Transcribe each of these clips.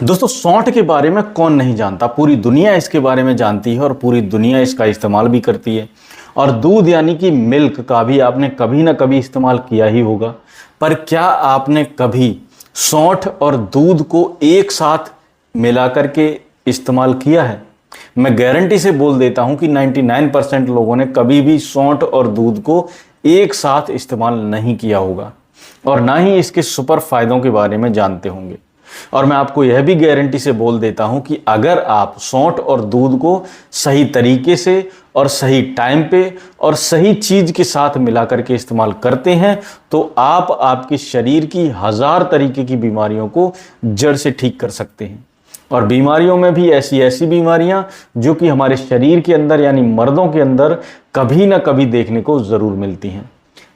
दोस्तों सौंठ के बारे में कौन नहीं जानता। पूरी दुनिया इसके बारे में जानती है और पूरी दुनिया इसका इस्तेमाल भी करती है। और दूध यानी कि मिल्क का भी आपने कभी ना कभी इस्तेमाल किया ही होगा। पर क्या आपने कभी सौंठ और दूध को एक साथ मिला करके इस्तेमाल किया है? मैं गारंटी से बोल देता हूं कि 99% लोगों ने कभी भी सौंठ और दूध को एक साथ इस्तेमाल नहीं किया होगा और ना ही इसके सुपर फायदों के बारे में जानते होंगे। और मैं आपको यह भी गारंटी से बोल देता हूं कि अगर आप सौंठ और दूध को सही तरीके से और सही टाइम पे और सही चीज के साथ मिला करके इस्तेमाल करते हैं तो आप आपके शरीर की 1000 तरीके की बीमारियों को जड़ से ठीक कर सकते हैं। और बीमारियों में भी ऐसी बीमारियां जो कि हमारे शरीर के अंदर यानी मर्दों के अंदर कभी ना कभी देखने को जरूर मिलती हैं,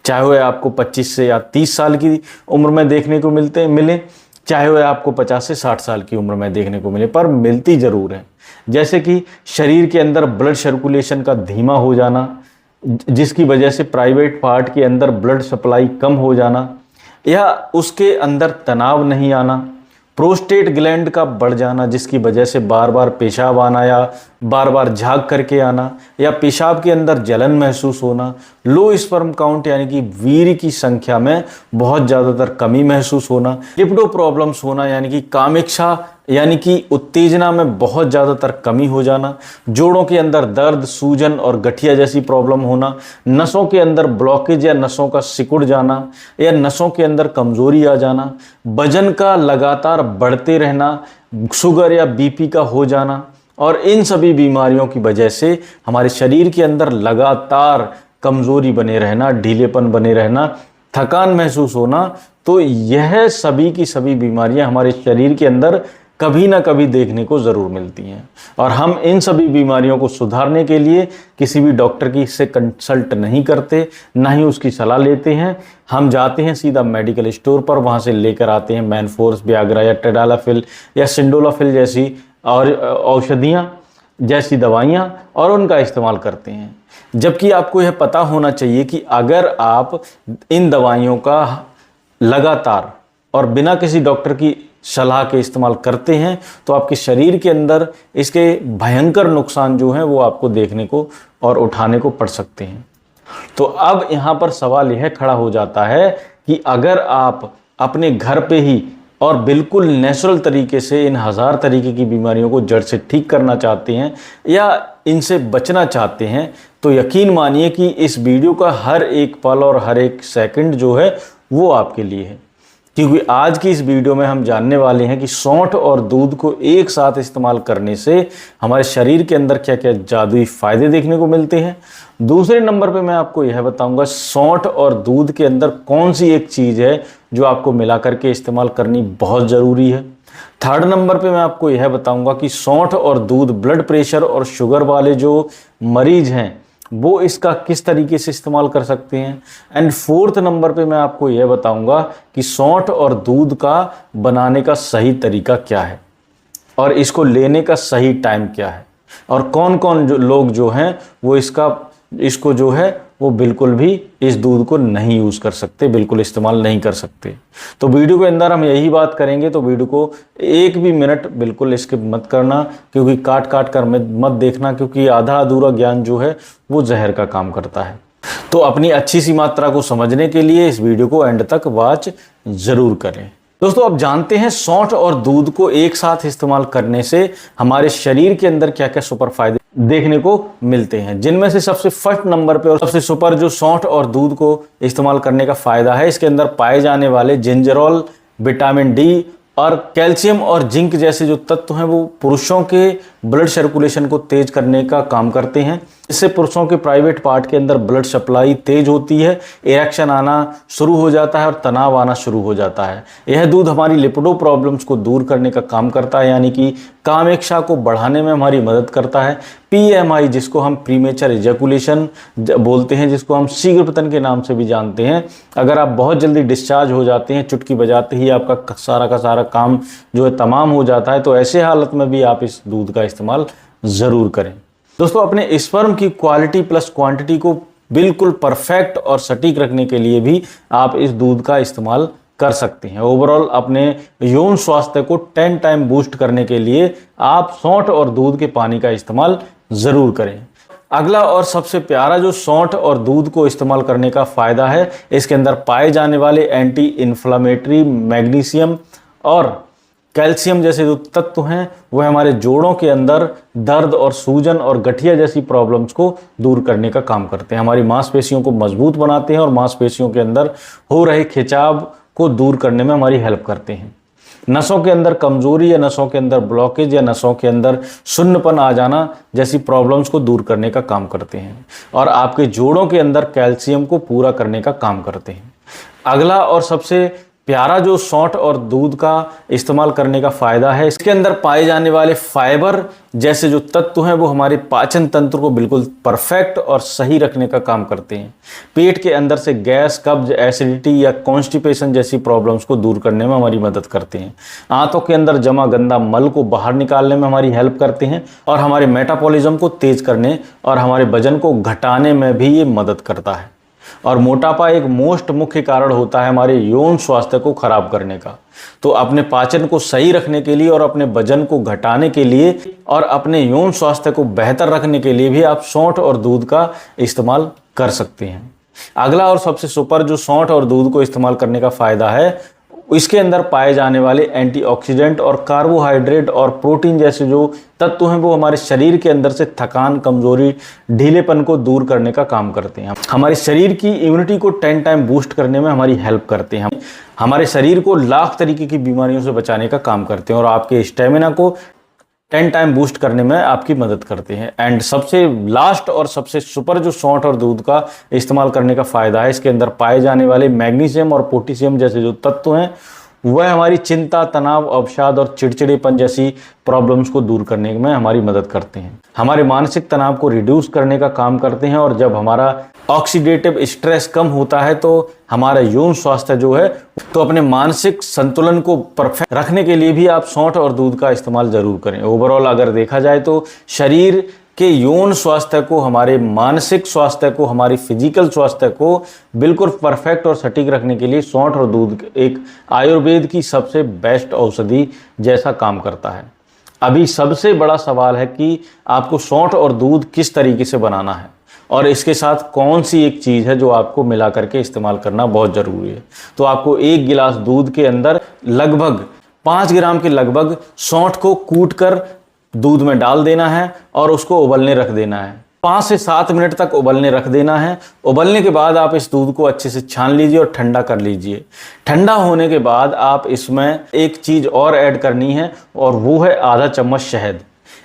चाहे वह आपको 25 से या 30 साल की उम्र में देखने को मिले, चाहे वह आपको 50 से 60 साल की उम्र में देखने को मिले, पर मिलती जरूर है। जैसे कि शरीर के अंदर ब्लड सर्कुलेशन का धीमा हो जाना, जिसकी वजह से प्राइवेट पार्ट के अंदर ब्लड सप्लाई कम हो जाना, या उसके अंदर तनाव नहीं आना, प्रोस्टेट ग्लैंड का बढ़ जाना जिसकी वजह से बार बार पेशाब आना या बार बार झाग करके आना, या पेशाब के अंदर जलन महसूस होना, लो स्पर्म काउंट यानी कि वीर्य की संख्या में बहुत ज़्यादातर कमी महसूस होना, लिपिडो प्रॉब्लम्स होना यानी कि कामेच्छा यानी कि उत्तेजना में बहुत ज़्यादातर कमी हो जाना, जोड़ों के अंदर दर्द, सूजन और गठिया जैसी प्रॉब्लम होना, नसों के अंदर ब्लॉकेज या नसों का सिकुड़ जाना या नसों के अंदर कमजोरी आ जाना, वजन का लगातार बढ़ते रहना, शुगर या बीपी का हो जाना। और इन सभी बीमारियों की वजह से हमारे शरीर के अंदर लगातार कमजोरी बने रहना, ढीलेपन बने रहना, थकान महसूस होना। तो यह सभी की सभी बीमारियां हमारे शरीर के अंदर कभी ना कभी देखने को ज़रूर मिलती हैं। और हम इन सभी बीमारियों को सुधारने के लिए किसी भी डॉक्टर की से कंसल्ट नहीं करते, ना ही उसकी सलाह लेते हैं। हम जाते हैं सीधा मेडिकल स्टोर पर, वहाँ से लेकर आते हैं मैनफोर्स, वियाग्रा या टेडालाफिल या सिंडोलाफिल जैसी और औषधियाँ जैसी दवाइयाँ, और उनका इस्तेमाल करते हैं। जबकि आपको यह पता होना चाहिए कि अगर आप इन दवाइयों का लगातार और बिना किसी डॉक्टर की सलाह के इस्तेमाल करते हैं तो आपके शरीर के अंदर इसके भयंकर नुकसान जो हैं वो आपको देखने को और उठाने को पड़ सकते हैं। तो अब यहाँ पर सवाल यह खड़ा हो जाता है कि अगर आप अपने घर पे ही और बिल्कुल नेचुरल तरीके से इन 1000 तरीके की बीमारियों को जड़ से ठीक करना चाहते हैं या इनसे बचना चाहते हैं तो यकीन मानिए कि इस वीडियो का हर एक पल और हर एक सेकंड जो है वो आपके लिए है। क्योंकि आज की इस वीडियो में हम जानने वाले हैं कि सौंठ और दूध को एक साथ इस्तेमाल करने से हमारे शरीर के अंदर क्या क्या जादुई फायदे देखने को मिलते हैं। दूसरे नंबर पे मैं आपको यह बताऊंगा सौंठ और दूध के अंदर कौन सी एक चीज़ है जो आपको मिला करके इस्तेमाल करनी बहुत ज़रूरी है। थर्ड नंबर पे मैं आपको यह बताऊंगा कि सौंठ और दूध ब्लड प्रेशर और शुगर वाले जो मरीज हैं वो इसका किस तरीके से इस्तेमाल कर सकते हैं। एंड फोर्थ नंबर पे मैं आपको यह बताऊंगा कि सौंठ और दूध का बनाने का सही तरीका क्या है और इसको लेने का सही टाइम क्या है, और कौन कौन जो लोग जो हैं वो इसको जो है वो बिल्कुल भी इस दूध को नहीं यूज़ कर सकते, बिल्कुल इस्तेमाल नहीं कर सकते। तो वीडियो के अंदर हम यही बात करेंगे, तो वीडियो को एक भी मिनट बिल्कुल इसके मत करना, क्योंकि काट काट कर मत देखना, क्योंकि आधा अधूरा ज्ञान जो है वो जहर का काम करता है। तो अपनी अच्छी सी मात्रा को समझने के लिए इस वीडियो को एंड तक वॉच ज़रूर करें। दोस्तों अब जानते हैं सौंठ और दूध को एक साथ इस्तेमाल करने से हमारे शरीर के अंदर क्या क्या सुपर फायदे देखने को मिलते हैं, जिनमें से सबसे फर्स्ट नंबर पे और सबसे सुपर जो सौंठ और दूध को इस्तेमाल करने का फायदा है, इसके अंदर पाए जाने वाले जिंजरोल, विटामिन डी और कैल्शियम और जिंक जैसे जो तत्व हैं वो पुरुषों के ब्लड सर्कुलेशन को तेज करने का काम करते हैं। इससे पुरुषों के प्राइवेट पार्ट के अंदर ब्लड सप्लाई तेज होती है, इरेक्शन आना शुरू हो जाता है और तनाव आना शुरू हो जाता है। यह दूध हमारी लिपिडो प्रॉब्लम्स को दूर करने का काम करता है, यानी कि कामेच्छा को बढ़ाने में हमारी मदद करता है। PMI जिसको हम प्रीमेचर इजैकुलेशन बोलते हैं, जिसको हम शीघ्र पतन के नाम से भी जानते हैं, अगर आप बहुत जल्दी डिस्चार्ज हो जाते हैं, चुटकी बजाते ही आपका का सारा काम जो है तमाम हो जाता है, तो ऐसे हालत में भी आप इस दूध का इस्तेमाल ज़रूर करें। दोस्तों अपने स्पर्म की क्वालिटी प्लस क्वांटिटी को बिल्कुल परफेक्ट और सटीक रखने के लिए भी आप इस दूध का इस्तेमाल कर सकती हैं। ओवरऑल अपने यौन स्वास्थ्य को 10 टाइम बूस्ट करने के लिए आप सौंठ और दूध के पानी का इस्तेमाल ज़रूर करें। अगला और सबसे प्यारा जो सौंठ और दूध को इस्तेमाल करने का फ़ायदा है, इसके अंदर पाए जाने वाले एंटी इन्फ्लामेटरी, मैग्नीशियम और कैल्शियम जैसे जो तत्व हैं वह हमारे जोड़ों के अंदर दर्द और सूजन और गठिया जैसी प्रॉब्लम्स को दूर करने का काम करते हैं। हमारी मांसपेशियों को मजबूत बनाते हैं और मांसपेशियों के अंदर हो रहे खिंचाव को दूर करने में हमारी हेल्प करते हैं। नसों के अंदर कमजोरी या नसों के अंदर ब्लॉकेज या नसों के अंदर शून्यपन आ जाना जैसी प्रॉब्लम्स को दूर करने का काम करते हैं और आपके जोड़ों के अंदर कैल्शियम को पूरा करने का काम करते हैं। अगला और सबसे प्यारा जो सौंठ और दूध का इस्तेमाल करने का फ़ायदा है, इसके अंदर पाए जाने वाले फाइबर जैसे जो तत्व हैं वो हमारे पाचन तंत्र को बिल्कुल परफेक्ट और सही रखने का काम करते हैं। पेट के अंदर से गैस, कब्ज, एसिडिटी या कॉन्स्टिपेशन जैसी प्रॉब्लम्स को दूर करने में हमारी मदद करते हैं। आंतों के अंदर जमा गंदा मल को बाहर निकालने में हमारी हेल्प करते हैं और हमारे मेटाबॉलिज्म को तेज करने और हमारे वजन को घटाने में भी ये मदद करता है। और मोटापा एक मुख्य कारण होता है हमारे यौन स्वास्थ्य को खराब करने का। तो अपने पाचन को सही रखने के लिए और अपने वजन को घटाने के लिए और अपने यौन स्वास्थ्य को बेहतर रखने के लिए भी आप सौंठ और दूध का इस्तेमाल कर सकते हैं। अगला और सबसे सुपर जो सौंठ और दूध को इस्तेमाल करने का फ़ायदा है, इसके अंदर पाए जाने वाले एंटीऑक्सीडेंट और कार्बोहाइड्रेट और प्रोटीन जैसे जो तत्व हैं वो हमारे शरीर के अंदर से थकान, कमजोरी, ढीलेपन को दूर करने का काम करते हैं। हमारे शरीर की इम्यूनिटी को 10 टाइम बूस्ट करने में हमारी हेल्प करते हैं। हमारे शरीर को लाख तरीके की बीमारियों से बचाने का काम करते हैं और आपके स्टेमिना को 10 टाइम बूस्ट करने में आपकी मदद करते हैं। एंड सबसे लास्ट और सबसे सुपर जो सौंठ और दूध का इस्तेमाल करने का फ़ायदा है, इसके अंदर पाए जाने वाले मैग्नीशियम और पोटेशियम जैसे जो तत्व हैं वह हमारी चिंता, तनाव, अवसाद और चिड़चिड़ेपन जैसी प्रॉब्लम्स को दूर करने में हमारी मदद करते हैं। हमारे मानसिक तनाव को रिड्यूस करने का काम करते हैं और जब हमारा ऑक्सीडेटिव स्ट्रेस कम होता है तो हमारा यौन स्वास्थ्य जो है, तो अपने मानसिक संतुलन को परफेक्ट रखने के लिए भी आप सौंठ और दूध का इस्तेमाल ज़रूर करें। ओवरऑल अगर देखा जाए तो शरीर के यौन स्वास्थ्य को, हमारे मानसिक स्वास्थ्य को, हमारी फिजिकल स्वास्थ्य को बिल्कुल परफेक्ट और सटीक रखने के लिए सौंठ और दूध एक आयुर्वेद की सबसे बेस्ट औषधि जैसा काम करता है। अभी सबसे बड़ा सवाल है कि आपको सौंठ और दूध किस तरीके से बनाना है और इसके साथ कौन सी एक चीज़ है जो आपको मिला करके इस्तेमाल करना बहुत ज़रूरी है। तो आपको 1 गिलास दूध के अंदर लगभग 5 ग्राम के लगभग सौंठ को कूट कर दूध में डाल देना है और उसको उबलने रख देना है। 5 से 7 मिनट तक उबलने रख देना है। उबलने के बाद आप इस दूध को अच्छे से छान लीजिए और ठंडा कर लीजिए। ठंडा होने के बाद आप इसमें एक चीज़ और ऐड करनी है और वो है आधा चम्मच शहद।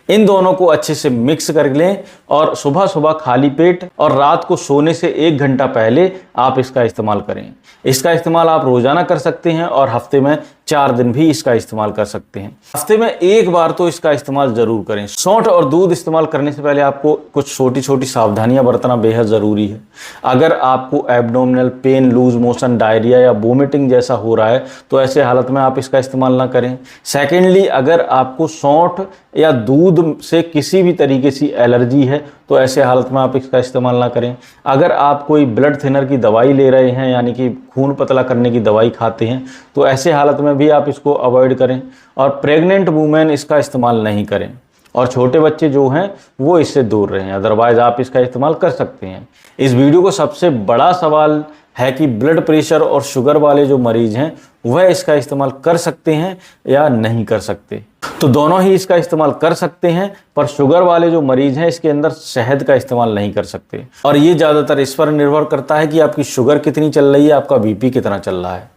इन दोनों को अच्छे से मिक्स कर लें और सुबह सुबह खाली पेट और रात को सोने से 1 घंटा पहले आप इसका इस्तेमाल करें। इसका इस्तेमाल आप रोज़ाना कर सकते हैं और हफ्ते में 4 दिन भी इसका इस्तेमाल कर सकते हैं। हफ्ते में 1 बार तो इसका इस्तेमाल ज़रूर करें। सौंठ और दूध इस्तेमाल करने से पहले आपको कुछ छोटी छोटी सावधानियां बरतना बेहद ज़रूरी है। अगर आपको abdominal pain, loose motion, diarrhoea या वोमिटिंग जैसा हो रहा है तो ऐसे हालत में आप इसका इस्तेमाल ना करें। सेकेंडली, अगर आपको सौंठ या दूध से किसी भी तरीके से एलर्जी है तो ऐसे हालत में आप इसका इस्तेमाल ना करें। अगर आप कोई ब्लड थिनर की दवाई ले रहे हैं, यानी कि खून पतला करने की दवाई खाते हैं, तो ऐसे हालत में भी आप इसको अवॉइड करें। और प्रेग्नेंट वूमेन इसका इस्तेमाल नहीं करें और छोटे बच्चे जो हैं वो इससे दूर रहें। अदरवाइज आप इसका इस्तेमाल कर सकते हैं। इस वीडियो को सबसे बड़ा सवाल है कि ब्लड प्रेशर और शुगर वाले जो मरीज हैं वह इसका इस्तेमाल कर सकते हैं या नहीं कर सकते। तो दोनों ही इसका इस्तेमाल कर सकते हैं, पर शुगर वाले जो मरीज हैं इसके अंदर शहद का इस्तेमाल नहीं कर सकते। और ये ज़्यादातर इस पर निर्भर करता है कि आपकी शुगर कितनी चल रही है, आपका बीपी कितना चल रहा है।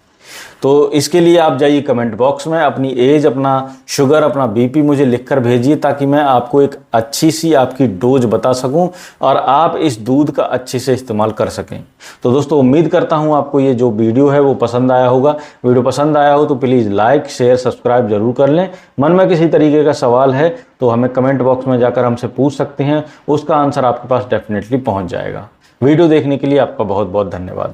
तो इसके लिए आप जाइए कमेंट बॉक्स में अपनी एज, अपना शुगर, अपना बीपी मुझे लिखकर भेजिए ताकि मैं आपको एक अच्छी सी आपकी डोज बता सकूं और आप इस दूध का अच्छे से इस्तेमाल कर सकें। तो दोस्तों, उम्मीद करता हूं आपको ये जो वीडियो है वो पसंद आया होगा। वीडियो पसंद आया हो तो प्लीज़ लाइक, शेयर, सब्सक्राइब जरूर कर लें। मन में किसी तरीके का सवाल है तो हमें कमेंट बॉक्स में जाकर हमसे पूछ सकते हैं, उसका आंसर आपके पास डेफिनेटली पहुँच जाएगा। वीडियो देखने के लिए आपका बहुत बहुत धन्यवाद।